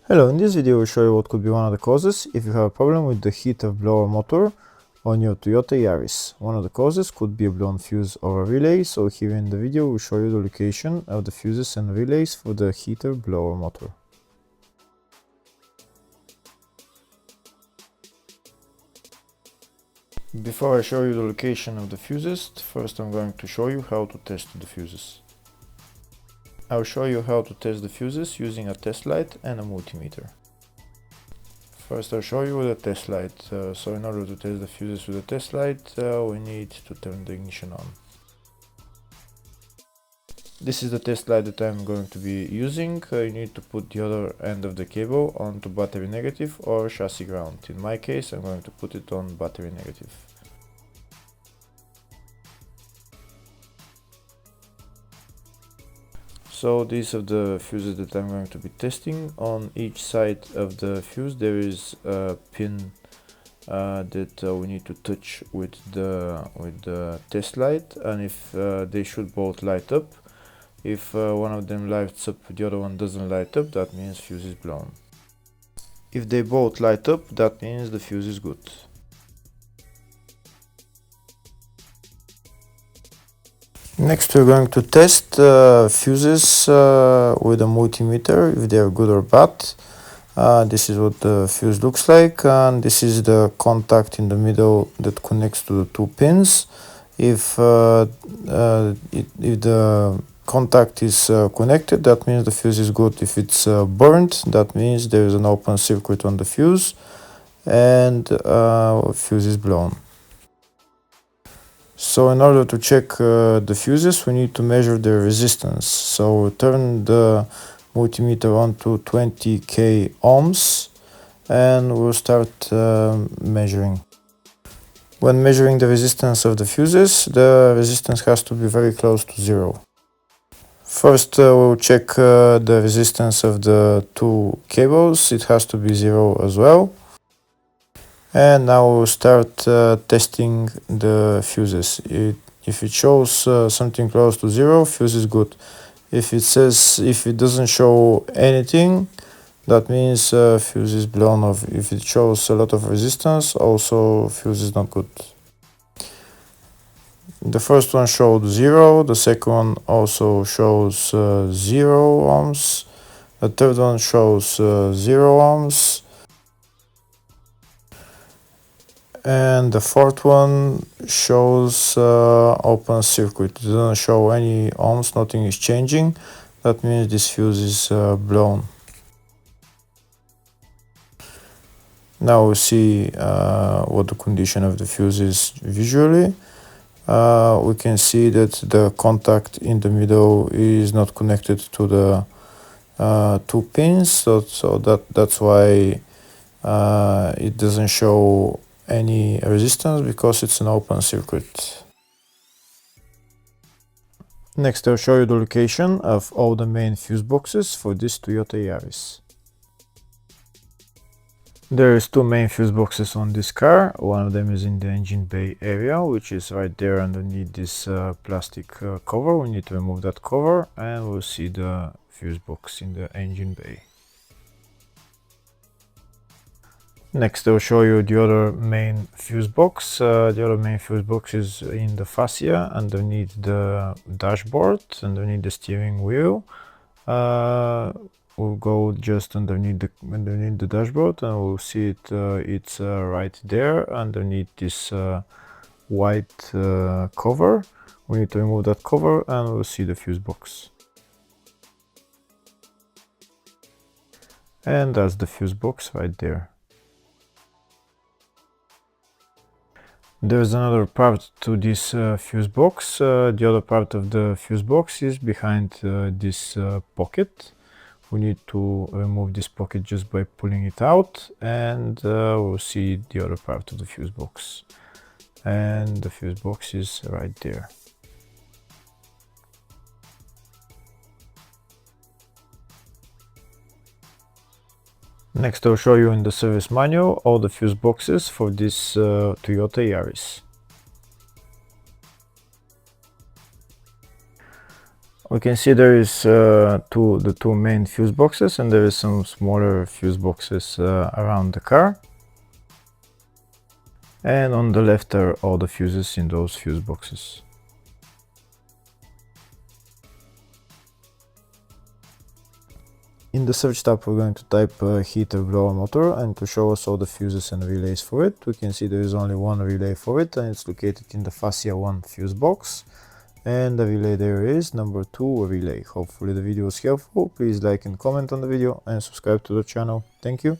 Hello, in this video I will show you what could be one of the causes if you have a problem with the heater blower motor on your Toyota Yaris. One of the causes could be a blown fuse or a relay, so here in the video we'll show you the location of the fuses and relays for the heater blower motor. Before I show you the location of the fuses, first I'm going to show you how to test the fuses. I'll show you how to test the fuses using a test light and a multimeter. First I'll show you with a test light. So in order to test the fuses with a test light, we need to turn the ignition on. This is the test light that I'm going to be using. You need to put the other end of the cable onto battery negative or chassis ground. In my case I'm going to put it on battery negative. So these are the fuses that I'm going to be testing. On each side of the fuse there is a pin that we need to touch with the test light, and if they should both light up. If one of them lights up, the other one doesn't light up, that means fuse is blown. If they both light up, that means the fuse is good. Next we're going to test fuses with a multimeter, if they are good or bad. This is what the fuse looks like, and this is the contact in the middle that connects to the two pins. If the contact is connected, that means the fuse is good. If it's burnt, that means there is an open circuit on the fuse and fuse is blown. So in order to check the fuses, we need to measure their resistance. So turn the multimeter on to 20k ohms and we'll start measuring. When measuring the resistance of the fuses, the resistance has to be very close to zero. First we'll check the resistance of the two cables. It has to be zero as well. And now we'll start testing the fuses. If it shows something close to zero, fuse is good. If it doesn't show anything, that means fuse is blown off. If it shows a lot of resistance, also fuse is not good. The first one showed 0, the second one also shows 0 ohms, the third one shows 0 ohms, and the fourth one shows open circuit. It doesn't show any ohms, nothing is changing. That means this fuse is blown. Now we see what the condition of the fuse is visually. We can see that the contact in the middle is not connected to the two pins, so that's why it doesn't show any resistance, because it's an open circuit. Next I'll show you the location of all the main fuse boxes for this Toyota Yaris. There is two main fuse boxes on this car. One of them is in the engine bay area, which is right there underneath this plastic cover. We need to remove that cover and we'll see the fuse box in the engine bay. Next I'll show you the other main fuse box. The other main fuse box is in the fascia underneath the dashboard, underneath the steering wheel. We'll go just underneath the dashboard and we'll see it. It's right there underneath this white cover. We need to remove that cover and we'll see the fuse box. And that's the fuse box right there. There's another part to this fuse box. The other part of the fuse box is behind this pocket. We need to remove this pocket just by pulling it out, and we'll see the other part of the fuse box. And the fuse box is right there. Next I'll show you in the service manual all the fuse boxes for this Toyota Yaris. We can see there is the two main fuse boxes, and there is some smaller fuse boxes around the car. And on the left are all the fuses in those fuse boxes. In the search tab, we're going to type heater blower motor, and to show us all the fuses and relays for it, we can see there is only one relay for it, and it's located in the fascia 1 fuse box. And the relay there is number 2 relay. Hopefully the video was helpful. Please like and comment on the video and subscribe to the channel. Thank you.